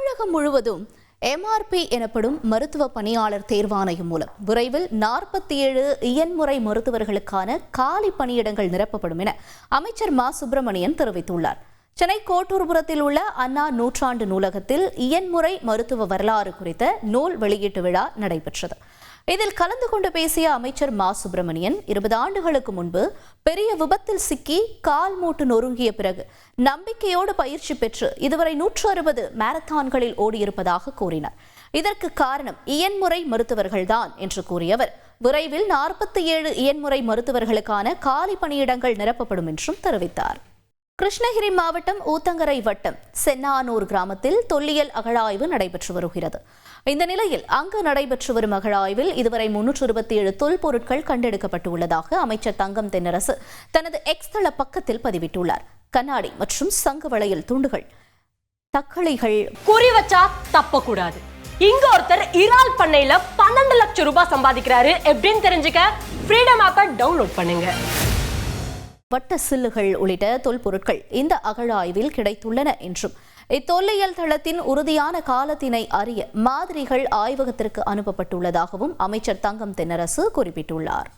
தமிழகம் முழுவதும் MRP எனப்படும் மருத்துவ பணியாளர் தேர்வாணையம் மூலம் விரைவில் 47 இயன்முறை மருத்துவர்களுக்கான காலி பணியிடங்கள் நிரப்பப்படும் என அமைச்சர் மா சுப்பிரமணியன் தெரிவித்துள்ளார். சென்னை கோட்டூர்புரத்தில் உள்ள அண்ணா நூற்றாண்டு நூலகத்தில் இயன்முறை மருத்துவ வரலாறு குறித்த நூல் வெளியீட்டு விழா நடைபெற்றது. இதில் கலந்து கொண்டு பேசிய அமைச்சர் மா சுப்பிரமணியன் 20 ஆண்டுகளுக்கு முன்பு பெரிய விபத்தில் சிக்கி கால் மூட்டு நொறுங்கிய பிறகு நம்பிக்கையோடு பயிற்சி பெற்று இதுவரை 160 மாரத்தான்களில் ஓடியிருப்பதாக கூறினார். இதற்கு காரணம் இயன்முறை மருத்துவர்கள்தான் என்று கூறிய அவர் விரைவில் 47 இயன்முறை மருத்துவர்களுக்கான காலி பணியிடங்கள் நிரப்பப்படும் என்றும் தெரிவித்தார். கிருஷ்ணகிரி மாவட்டம் ஊத்தங்கரை வட்டம் சென்னானூர் கிராமத்தில் தொல்லியல் அகழாய்வு நடைபெற்று வருகிறது. இந்த நிலையில் அங்கு நடைபெற்று வரும் அகழாய்வில் இதுவரை 327 தொல்பொருட்கள் கண்டெடுக்கப்பட்டுள்ளதாக அமைச்சர் தங்கம் தென்னரசு தனது எக்ஸ் தள பக்கத்தில் பதிவிட்டுள்ளார். கண்ணாடி மற்றும் சங்கு வளையல் துண்டுகள், தக்களிகள் குறி வச்சா தப்பக்கூடாது. இங்க ஒருத்தர் இறால் பண்ணையில 12 லட்சம் ரூபாய் சம்பாதிக்கிறாரு. எப்படின்னு தெரிஞ்சுக்க ஃப்ரீடம் ஆப்பை டவுன்லோட் பண்ணுங்க. வட்ட சில்லுகள் உள்ளிட்ட தொல்பொருட்கள் இந்த அகழாய்வில் கிடைத்துள்ளன என்றும் இத்தொல்லியல் தளத்தின் உறுதியான காலத்தினை அறிய மாதிரிகள் ஆய்வகத்திற்கு அனுப்பப்பட்டுள்ளதாகவும் அமைச்சர் தங்கம் தென்னரசு குறிப்பிட்டுள்ளார்.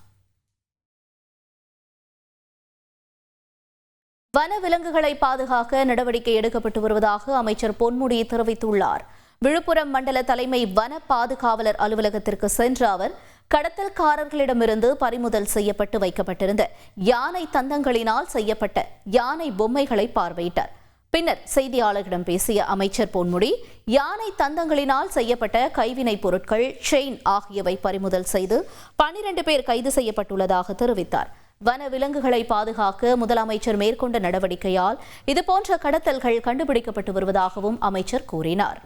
வன விலங்குகளை பாதுகாக்க நடவடிக்கை எடுக்கப்பட்டு வருவதாக அமைச்சர் பொன்முடி தெரிவித்துள்ளார். விழுப்புரம் மண்டல தலைமை வன பாதுகாவலர் அலுவலகத்திற்கு சென்ற அவர் கடத்தல்காரர்களிடமிருந்து பறிமுதல் செய்யப்பட்டு வைக்கப்பட்டிருந்த யானை தந்தங்களினால் செய்யப்பட்ட யானை பொம்மைகளை பார்வையிட்டார். பின்னர் செய்தியாளர்களிடம் பேசிய அமைச்சர் பொன்முடி யானை தந்தங்களினால் செய்யப்பட்ட கைவினைப் பொருட்கள், செயின் ஆகியவை பறிமுதல் செய்து 12 பேர் கைது செய்யப்பட்டுள்ளதாக தெரிவித்தார். வன விலங்குகளை பாதுகாக்க முதலமைச்சர் மேற்கொண்ட நடவடிக்கையால் இதுபோன்ற கடத்தல்கள் கண்டுபிடிக்கப்பட்டு வருவதாகவும் அமைச்சர் கூறினார்.